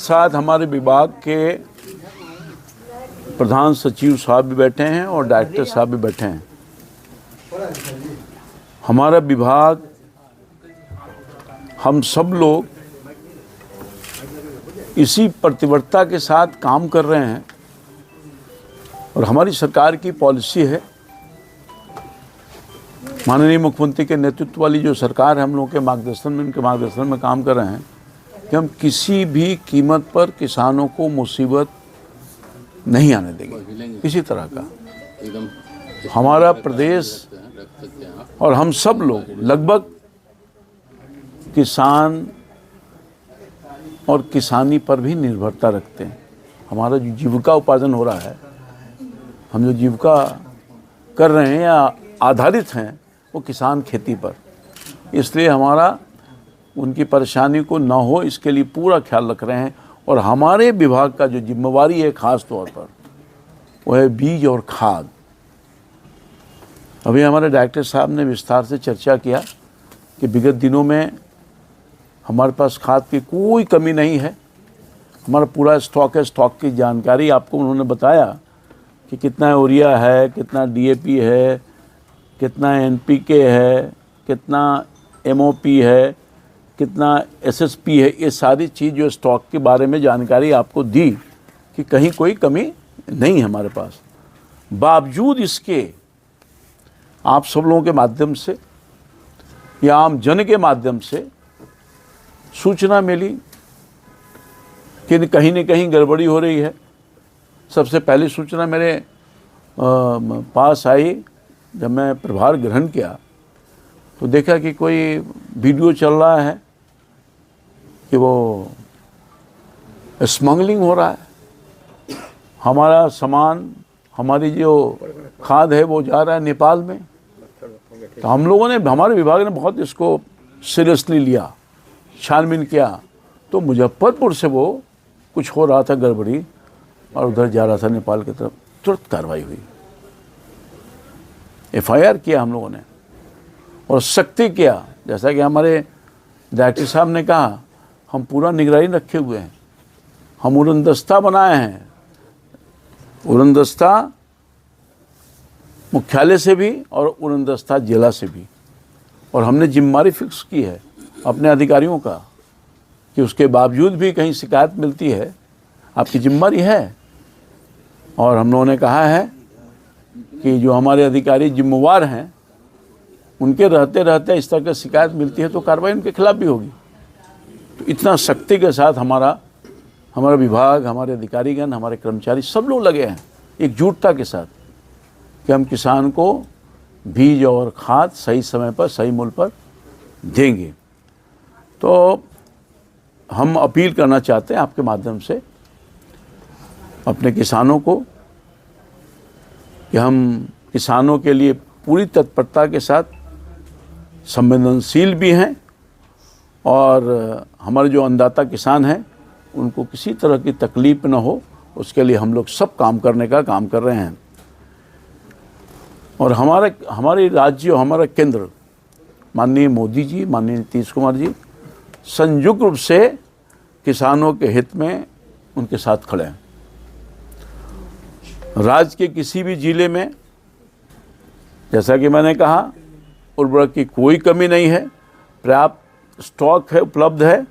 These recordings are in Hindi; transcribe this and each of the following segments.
साथ हमारे विभाग के प्रधान सचिव साहब भी बैठे हैं और डायरेक्टर साहब भी बैठे हैं। हमारा विभाग, हम सब लोग इसी प्रतिबद्धता के साथ काम कर रहे हैं और हमारी सरकार की पॉलिसी है, माननीय मुख्यमंत्री के नेतृत्व वाली जो सरकार है, हम लोगों के मार्गदर्शन में, उनके मार्गदर्शन में काम कर रहे हैं कि हम किसी भी कीमत पर किसानों को मुसीबत नहीं आने देंगे किसी तरह का। हमारा प्रदेश और हम सब लोग लगभग किसान और किसानी पर भी निर्भरता रखते हैं। हमारा जो जीविका उपार्जन हो रहा है, हम जो जीविका कर रहे हैं या आधारित हैं, वो किसान खेती पर। इसलिए हमारा उनकी परेशानी को ना हो इसके लिए पूरा ख्याल रख रहे हैं। और हमारे विभाग का जो जिम्मेवारी है ख़ास तौर पर, वो है बीज और खाद। अभी हमारे डायरेक्टर साहब ने विस्तार से चर्चा किया कि विगत दिनों में हमारे पास खाद की कोई कमी नहीं है, हमारा पूरा स्टॉक है। स्टॉक की जानकारी आपको उन्होंने बताया कि कितना यूरिया है, कितना DAP है, कितना NPK है, कितना MOP है, कितना SSP है। ये सारी चीज़ जो स्टॉक के बारे में जानकारी आपको दी कि कहीं कोई कमी नहीं है हमारे पास। बावजूद इसके आप सब लोगों के माध्यम से या आम जन के माध्यम से सूचना मिली कि कहीं न कहीं गड़बड़ी हो रही है। सबसे पहली सूचना मेरे पास आई जब मैं प्रभार ग्रहण किया, तो देखा कि कोई वीडियो चल रहा है कि वो स्मगलिंग हो रहा है। हमारा सामान, हमारी जो खाद है वो जा रहा है नेपाल में। तो हम लोगों ने, हमारे विभाग ने बहुत इसको सीरियसली लिया, छानबीन किया। तो मुजफ्फरपुर से वो कुछ हो रहा था गड़बड़ी और उधर जा रहा था नेपाल की तरफ। तुरंत कार्रवाई हुई, FIR किया हम लोगों ने और सख्ती किया। जैसा कि हमारे डायरेक्टर साहब ने कहा, हम पूरा निगरानी रखे हुए हैं। हम उड़नदस्ता बनाए हैं, उड़नदस्ता मुख्यालय से भी और उड़नदस्ता जिला से भी। और हमने जिम्मेदारी फिक्स की है अपने अधिकारियों का कि उसके बावजूद भी कहीं शिकायत मिलती है, आपकी जिम्मेदारी है। और हम लोगों ने कहा है कि जो हमारे अधिकारी जिम्मेवार हैं, उनके रहते रहते इस तरह की शिकायत मिलती है तो कार्रवाई उनके खिलाफ भी होगी। तो इतना सख्ती के साथ हमारा विभाग, हमारे अधिकारीगण, हमारे कर्मचारी सब लोग लगे हैं एकजुटता के साथ कि हम किसान को बीज और खाद सही समय पर, सही मूल्य पर देंगे। तो हम अपील करना चाहते हैं आपके माध्यम से अपने किसानों को कि हम किसानों के लिए पूरी तत्परता के साथ संवेदनशील भी हैं और हमारे जो अन्नदाता किसान हैं उनको किसी तरह की तकलीफ न हो, उसके लिए हम लोग सब काम करने का काम कर रहे हैं। और हमारे राज्य और हमारा केंद्र, माननीय मोदी जी, माननीय नीतीश कुमार जी संयुक्त रूप से किसानों के हित में उनके साथ खड़े हैं। राज्य के किसी भी जिले में, जैसा कि मैंने कहा, उर्वरक की कोई कमी नहीं है, पर्याप्त स्टॉक है, उपलब्ध है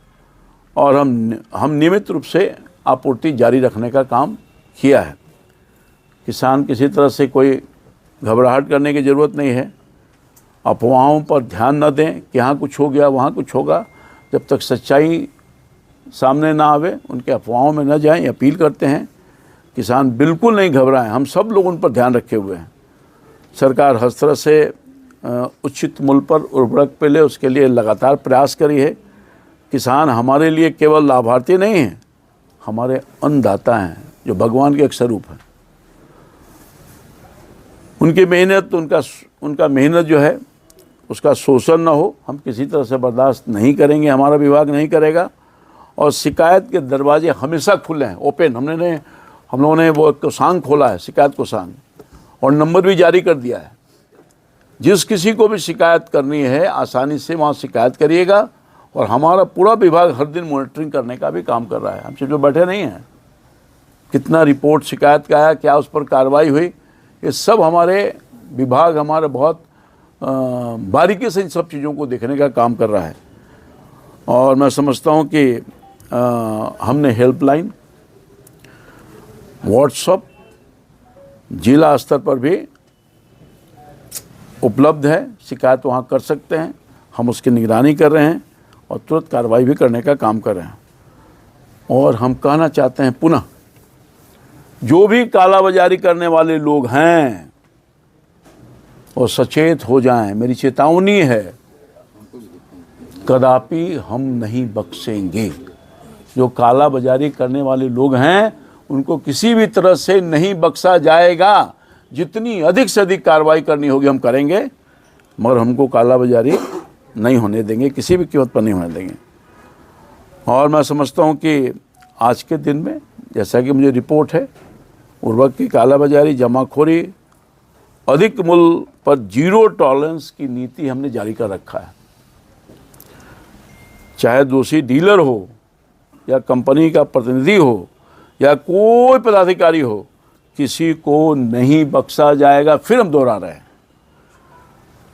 और हम नियमित रूप से आपूर्ति जारी रखने का काम किया है। किसान किसी तरह से कोई घबराहट करने की ज़रूरत नहीं है। अफवाहों पर ध्यान न दें कि यहाँ कुछ हो गया, वहाँ कुछ होगा। जब तक सच्चाई सामने ना आवे, उनके अफवाहों में न जाएं। अपील करते हैं किसान बिल्कुल नहीं घबराएं, हम सब लोग उन पर ध्यान रखे हुए हैं। सरकार हर तरह से उचित मूल्य पर उर्वरक पे ले, उसके लिए लगातार प्रयास करी है। किसान हमारे लिए केवल लाभार्थी नहीं हैं, हमारे अन्नदाता हैं जो भगवान के एक स्वरूप हैं। उनकी मेहनत, उनका मेहनत जो है उसका शोषण न हो, हम किसी तरह से बर्दाश्त नहीं करेंगे, हमारा विभाग नहीं करेगा। और शिकायत के दरवाजे हमेशा खुले हैं, ओपन। हम लोगों ने वो कोषांग खोला है, शिकायत कोषांग, और नंबर भी जारी कर दिया है। जिस किसी को भी शिकायत करनी है आसानी से वहाँ शिकायत करिएगा और हमारा पूरा विभाग हर दिन मॉनिटरिंग करने का भी काम कर रहा है। हम सिर्फ बैठे नहीं हैं, कितना रिपोर्ट शिकायत का आया, क्या उस पर कार्रवाई हुई, ये सब हमारे विभाग हमारे बहुत बारीकी से इन सब चीज़ों को देखने का काम कर रहा है। और मैं समझता हूँ कि हमने हेल्पलाइन, व्हाट्सएप जिला स्तर पर भी उपलब्ध है, शिकायत वहाँ कर सकते हैं। हम उसकी निगरानी कर रहे हैं और तुरंत कार्रवाई भी करने का काम कर रहे हैं। और हम कहना चाहते हैं पुनः, जो भी कालाबाजारी करने वाले लोग हैं वो सचेत हो जाएं। मेरी चेतावनी है, कदापि हम नहीं बख्शेंगे। जो कालाबाजारी करने वाले लोग हैं उनको किसी भी तरह से नहीं बख्शा जाएगा। जितनी अधिक से अधिक कार्रवाई करनी होगी हम करेंगे, मगर हमको कालाबाजारी नहीं होने देंगे, किसी भी कीमत पर नहीं होने देंगे। और मैं समझता हूँ कि आज के दिन में, जैसा कि मुझे रिपोर्ट है, उर्वरक की कालाबाजारी, जमाखोरी, अधिक मूल्य पर जीरो टॉलरेंस की नीति हमने जारी कर रखा है। चाहे दोषी डीलर हो या कंपनी का प्रतिनिधि हो या कोई पदाधिकारी हो, किसी को नहीं बख्शा जाएगा। फिर हम दोहरा रहे हैं,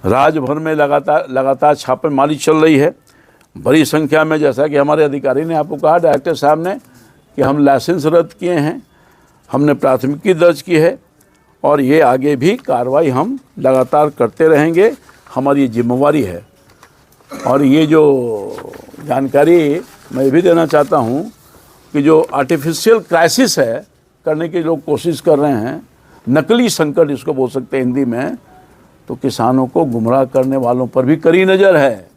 राज्य भर में लगातार छापेमारी चल रही है बड़ी संख्या में। जैसा कि हमारे अधिकारी ने आपको कहा, डायरेक्टर साहब ने, कि हम लाइसेंस रद्द किए हैं, हमने प्राथमिकी दर्ज की है और ये आगे भी कार्रवाई हम लगातार करते रहेंगे। हमारी ये जिम्मेवारी है। और ये जो जानकारी मैं ये भी देना चाहता हूँ कि जो आर्टिफिशियल क्राइसिस है करने की लोग कोशिश कर रहे हैं, नकली संकट इसको बोल सकते हैं हिंदी में, तो किसानों को गुमराह करने वालों पर भी कड़ी नज़र है।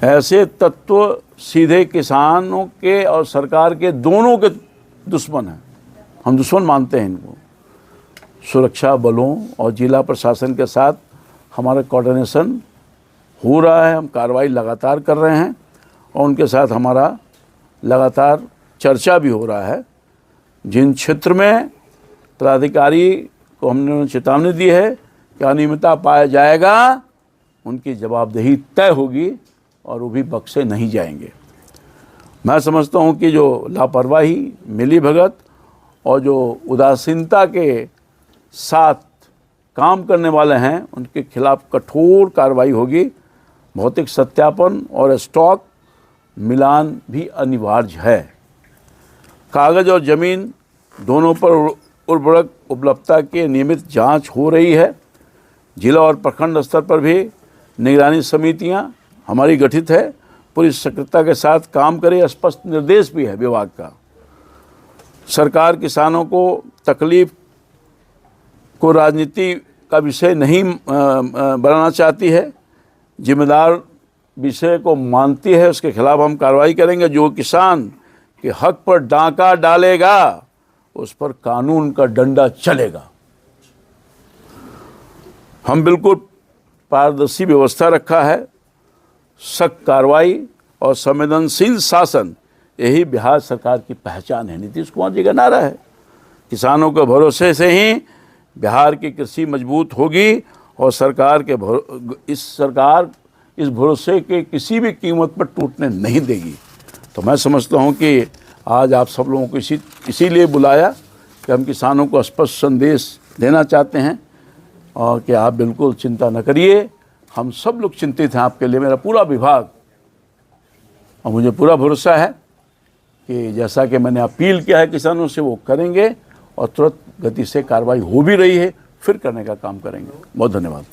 ऐसे तत्व सीधे किसानों के और सरकार के दोनों के दुश्मन हैं। हम दुश्मन मानते हैं इनको। सुरक्षा बलों और जिला प्रशासन के साथ हमारा कोऑर्डिनेशन हो रहा है, हम कार्रवाई लगातार कर रहे हैं और उनके साथ हमारा लगातार चर्चा भी हो रहा है। जिन क्षेत्र में पदाधिकारी को हमने चेतावनी दी है कि अनियमितता पाया जाएगा, उनकी जवाबदेही तय होगी और वो भी बख्शे नहीं जाएंगे। मैं समझता हूँ कि जो लापरवाही, मिलीभगत और जो उदासीनता के साथ काम करने वाले हैं, उनके खिलाफ कठोर कार्रवाई होगी। भौतिक सत्यापन और स्टॉक मिलान भी अनिवार्य है। कागज़ और ज़मीन दोनों पर उर्वरक उपलब्धता की नियमित जांच हो रही है। जिला और प्रखंड स्तर पर भी निगरानी समितियां हमारी गठित है, पूरी सक्रियता के साथ काम करे, स्पष्ट निर्देश भी है विभाग का। सरकार किसानों को तकलीफ को राजनीति का विषय नहीं बनाना चाहती है, जिम्मेदार विषय को मानती है, उसके खिलाफ हम कार्रवाई करेंगे। जो किसान के हक पर डांका डालेगा उस पर कानून का डंडा चलेगा। हम बिल्कुल पारदर्शी व्यवस्था रखा है, सख्त कार्रवाई और संवेदनशील शासन, यही बिहार सरकार की पहचान है। नीतीश कुमार जी का नारा है, किसानों के भरोसे से ही बिहार की कृषि मजबूत होगी और सरकार इस भरोसे के किसी भी कीमत पर टूटने नहीं देगी। तो मैं समझता हूं कि आज आप सब लोगों को इसीलिए बुलाया कि हम किसानों को स्पष्ट संदेश देना चाहते हैं और कि आप बिल्कुल चिंता न करिए, हम सब लोग चिंतित हैं आपके लिए, मेरा पूरा विभाग। और मुझे पूरा भरोसा है कि जैसा कि मैंने अपील किया है किसानों से, वो करेंगे और तुरंत गति से कार्रवाई हो भी रही है, फिर करने का काम करेंगे। बहुत धन्यवाद।